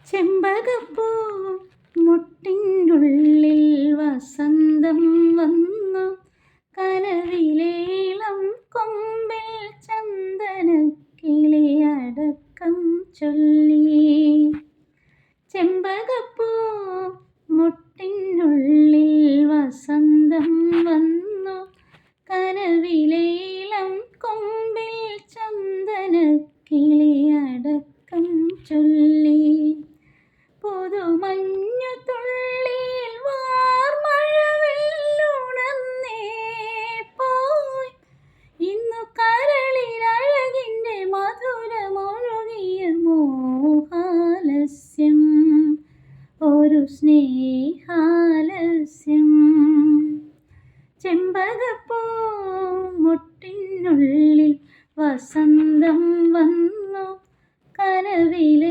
ചെമ്പകപ്പൂ മുട്ടിനുള്ളിൽ വസന്തം വന്നു, കനവിലേളം കൊമ്പിൽ ചന്ദനക്കിളിയടക്കം ചൊല്ലി. ചെമ്പകപ്പൂ മുട്ടിനുള്ളിൽ വസന്തം വന്നു, കനവിലേളം കൊമ്പിൽ ചന്ദനക്കിളിയടക്കം ചൊല്ലി. പുതുമഞ്ഞു തുള്ളിയിൽ വാർമഴവില്ലുണർന്നേ പോയി, ഇന്നു കരളിലഴകിൻ്റെ മധുരമൊഴുകിയ മോഹാലസ്യം. ഒരു സ്നേഹ